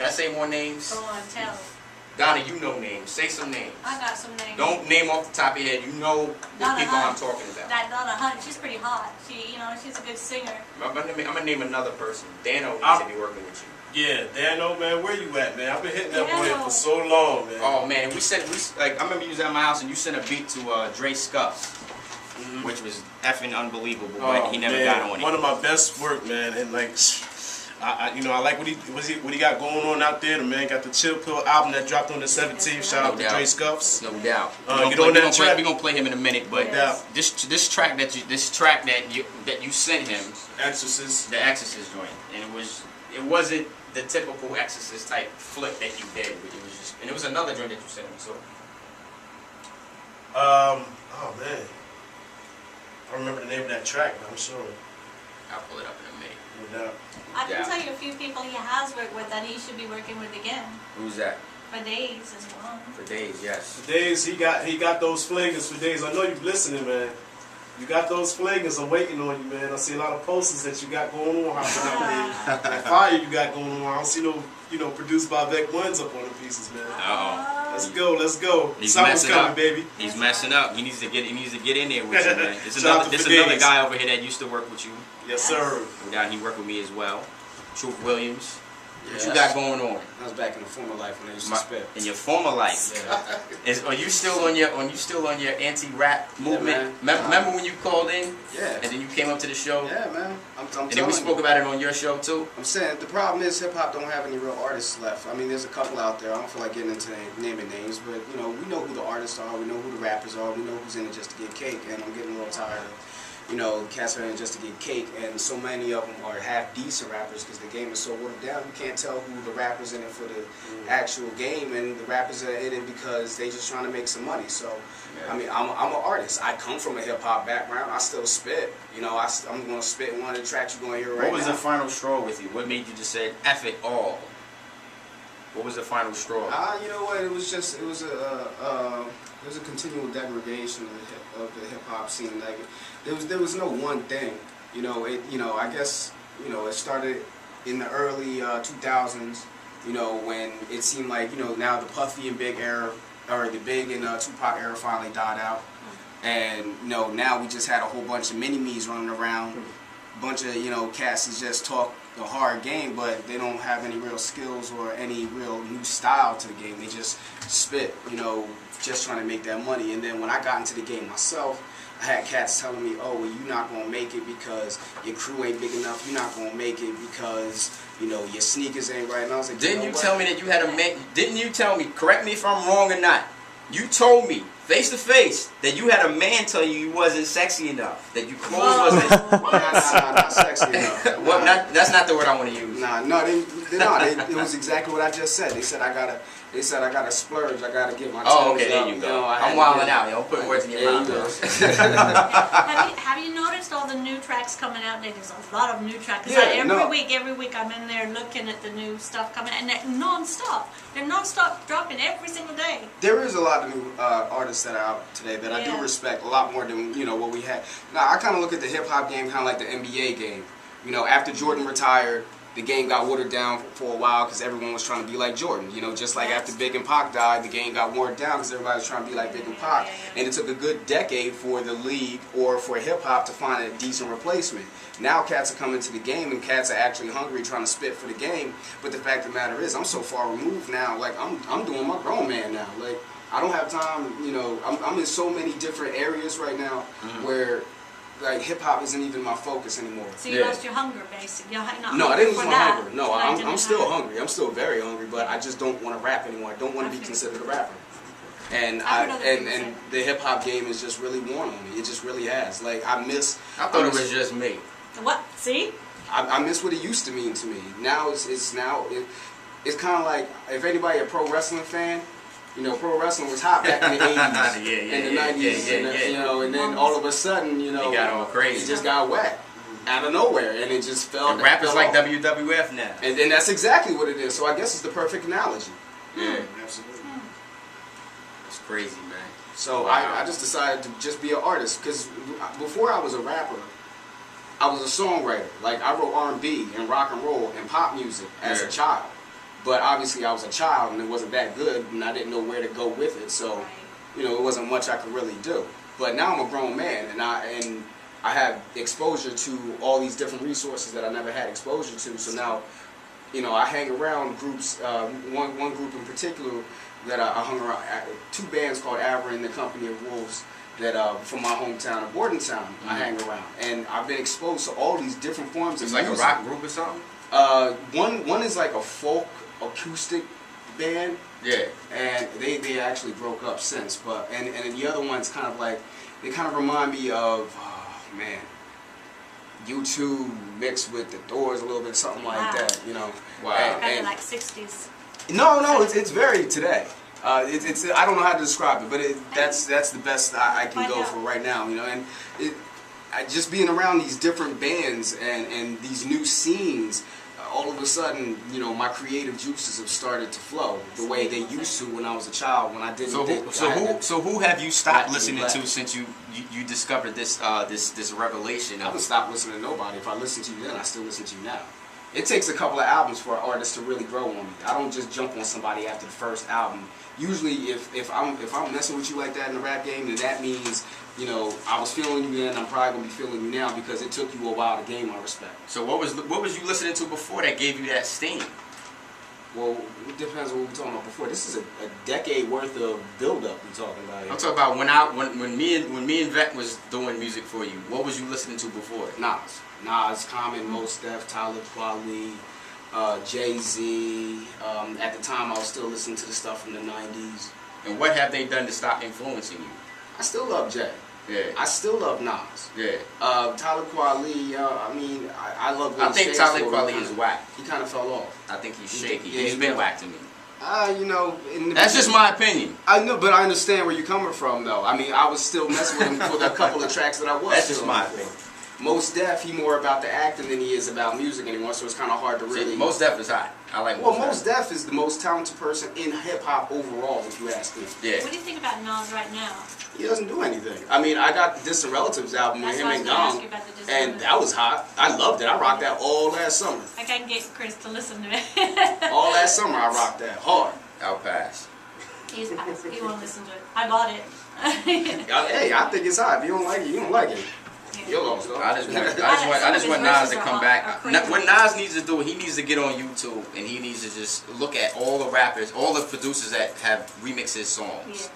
I say more names? Go on, tell. Donna, you know names. Say some names. I got some names. Don't name off the top of your head. You know the people I'm talking about. That Donna Hunt, she's pretty hot. She's a good singer. I'm gonna name another person. Dano needs to be working with you. Yeah, Dano, man, where you at, man? I've been hitting that boy for so long, man. Oh man, I remember you was at my house and you sent a beat to Dre Scuffs, which was effing unbelievable, but he never got on it. One of my best work, man, and like, I like what he got going on out there. The man got the Chill Pill album that dropped on the 17th. Shout out to Dre Scuffs. No doubt. Get on that track. We're gonna play him in a minute, but this track that you sent him, Exorcist, the Exorcist joint, and it wasn't the typical Exorcist type flip that you did. It was another joint that you sent him. So, oh man, I don't remember the name of that track, but I'm sure I'll pull it up in a minute. No doubt. I can tell you a few people he has worked with that he should be working with again. Who's that? For Days as well. For Days, yes. For Days, he got those flingers for Days. I know you're listening, man. You got those flingers. I'm waiting on you, man. I see a lot of posters that you got going on out there. Fire you got going on. I don't see no produced by Vec Ones up on the pieces, man. Let's go. He's Summer's coming, up. baby. He's messing up. He needs to get in there with you, man. There's another guy over here that used to work with you. Yes, sir. Yeah, he worked with me as well. Truth Williams. What you got going on? I was back in the former life when I used to spit. In your former life, are you still on your anti-rap movement? Remember when you called in? Yeah. And then you came up to the show? Yeah, man. I'm and then we spoke about it on your show too. I'm saying the problem is hip hop don't have any real artists left. I mean, there's a couple out there. I don't feel like getting into naming names, but we know who the artists are. We know who the rappers are. We know who's in it just to get cake. And I'm getting a little tired of cats are in it just to get cake, and so many of them are half decent rappers because the game is so watered down. You can't tell who the rappers in it for the actual game, and the rappers are in it because they just trying to make some money. So, I mean, I'm an artist. I come from a hip hop background. I still spit. I'm gonna spit one of the tracks you're gonna hear right now. What was the final straw with you? What made you just say F it all? What was the final straw? You know what? It was a continual degradation of the hip hop scene. Like there was no one thing. I guess it started in the early 2000s. When it seemed like now the Puffy and Big era, or the Big and Tupac era finally died out, and now we just had a whole bunch of mini-me's running around, bunch of cats that just talk the hard game, but they don't have any real skills or any real new style to the game. They just spit, just trying to make that money. And then when I got into the game myself, I had cats telling me, oh, well, you're not going to make it because your crew ain't big enough. You're not going to make it because, your sneakers ain't right. And I was like, didn't you tell me that you had a man? Didn't you tell me, correct me if I'm wrong or not, you told me face to face that you had a man tell you wasn't sexy enough, that your clothes wasn't not sexy enough. That's not the word I want to use. It was exactly what I just said. They said I gotta splurge. I gotta get my. Okay, there you go. I'm wilding out. Don't put words in your mouth. Have you noticed all the new tracks coming out? There's a lot of new tracks. Every week I'm in there looking at the new stuff coming, and they're non-stop. They're non-stop dropping every single day. There is a lot of new artists that are out today that I do respect a lot more than what we had. Now I kind of look at the hip hop game kind of like the NBA game. After Jordan retired, the game got watered down for a while because everyone was trying to be like Jordan. Just like after Big and Pac died, the game got watered down because everybody was trying to be like Big and Pac. And it took a good decade for the league or for hip hop to find a decent replacement. Now cats are coming to the game and cats are actually hungry trying to spit for the game. But the fact of the matter is, I'm so far removed now. Like I'm doing my grown man now. Like I don't have time. I'm in so many different areas right now where. Like hip hop isn't even my focus anymore. So you lost your hunger, basically. No, I didn't lose my hunger. No, I'm still hungry. I'm still very hungry, but I just don't want to rap anymore. I don't want to be considered a rapper. And the hip hop game is just really worn on me. It just really has. Like I thought it was just me. What? See? I miss what it used to mean to me. Now it's kind of like if anybody a pro wrestling fan. Pro wrestling was hot back in the 80s and the 90s, and then all of a sudden, it got all crazy. It just got whacked out of nowhere, and it just fell. And rap is like WWF now. And that's exactly what it is. So I guess it's the perfect analogy. Yeah, absolutely. It's crazy, man. So I just decided to just be an artist because before I was a rapper, I was a songwriter. Like I wrote R&B and rock and roll and pop music as a child. But obviously I was a child and it wasn't that good, and I didn't know where to go with it. So, you know, it wasn't much I could really do. But now I'm a grown man, and I have exposure to all these different resources that I never had exposure to. So now, you know, I hang around groups. One group in particular that I hung around. Two bands called Avra and the Company of Wolves that from my hometown of Bordentown. I hang around, and I've been exposed to all these different forms of music. It's like a rock group or something. One is like a folk acoustic band. Yeah. And they actually broke up since, but and the other one's kind of like, they kind of remind me of U2 mixed with the Doors a little bit, something like that, you know. Wow. Kind of like 60s. No, it's very today. It's I don't know how to describe it, but that's the best I can go for right now, you know. And just being around these different bands and these new scenes, all of a sudden, you know, my creative juices have started to flow the way they used to when I was a child, when I didn't. So who have you stopped listening to since you discovered this this revelation? I haven't stopped listening to nobody. If I listen to you then, I still listen to you now. It takes a couple of albums for an artist to really grow on me. I don't just jump on somebody after the first album. Usually, if I'm messing with you like that in the rap game, then that means, you know, I was feeling you then, I'm probably gonna be feeling you now because it took you a while to gain my respect. So what was you listening to before that gave you that steam? Well, it depends on what we're talking about before. This is a decade worth of build-up we're talking about here. I'm talking about when me and Vec was doing music for you. What was you listening to before? Nas, Common, Mos Def, Talib Kweli, Jay-Z. At the time, I was still listening to the stuff from the 90s. And what have they done to stop influencing you? I still love Jay. Yeah. I still love Nas. Yeah. Talib Kweli, I mean, I love what I think Talib Kweli is whack. He kind of fell off. I think he's shaky. Yeah, He's been whack to me. You know, That's just my opinion. I know, but I understand where you're coming from, though. I mean, I was still messing with him for the couple of tracks that I was. That's just my opinion. Mos Def, he more about the acting than he is about music anymore, so it's kind of hard to really. Mos Def is hot. I like. Well, Mos Def is the most talented person in hip hop overall, if you ask me. Yeah. What do you think about Nas right now? He doesn't do anything. I mean, I got the Distant Relatives album with him and Gong, and that was hot. I loved it. I rocked that all last summer. I can't get Chris to listen to it. All last summer, I rocked that hard. I'll pass. He's passed. He won't listen to it. I bought it. Hey, I think it's hot. If you don't like it, you don't like it. You're lost, though. I just want Nas to come back. What Nas needs to do, he needs to get on YouTube and he needs to just look at all the rappers, all the producers that have remixed his songs. Yeah.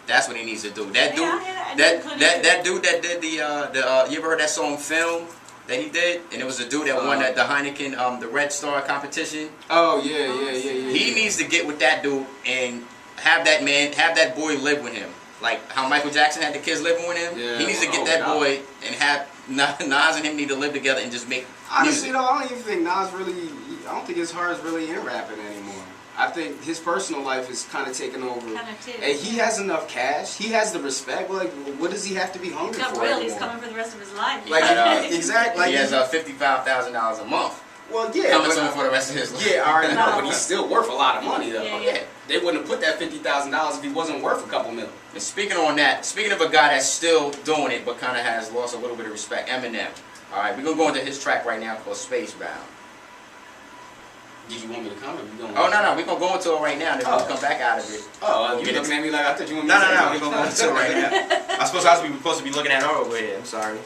That's what he needs to do. That dude, that dude that did the you ever heard that song Film that he did? And it was a dude that won the Heineken the Red Star competition. Oh yeah. He needs to get with that dude and have that boy live with him. Like how Michael Jackson had the kids living with him. Yeah, he needs to get that boy and have Nas and him need to live together and just make Honestly, music. though, I don't even think Nas really. I don't think his heart is really in rapping anymore. I think his personal life is kind of taking over. And he has enough cash. He has the respect. Like, what does he have to be hungry for anymore? He's coming for the rest of his life. Like, exactly. Like, he has $55,000 a month. Well, yeah. Coming to him for the rest of his life. Yeah, I already know, but he's still worth a lot of money, though. Yeah. They wouldn't have put that $50,000 if he wasn't worth a couple million. And speaking of a guy that's still doing it but kind of has lost a little bit of respect, Eminem. All right, we're gonna go into his track right now called Spacebound. Did you want me to come? Or you going no, we're gonna go into it right now and then we'll come back out of it. Oh, you looking at me like I thought you wanted me to No, we're gonna go into it right now. I was supposed to be looking at her over here. I'm sorry.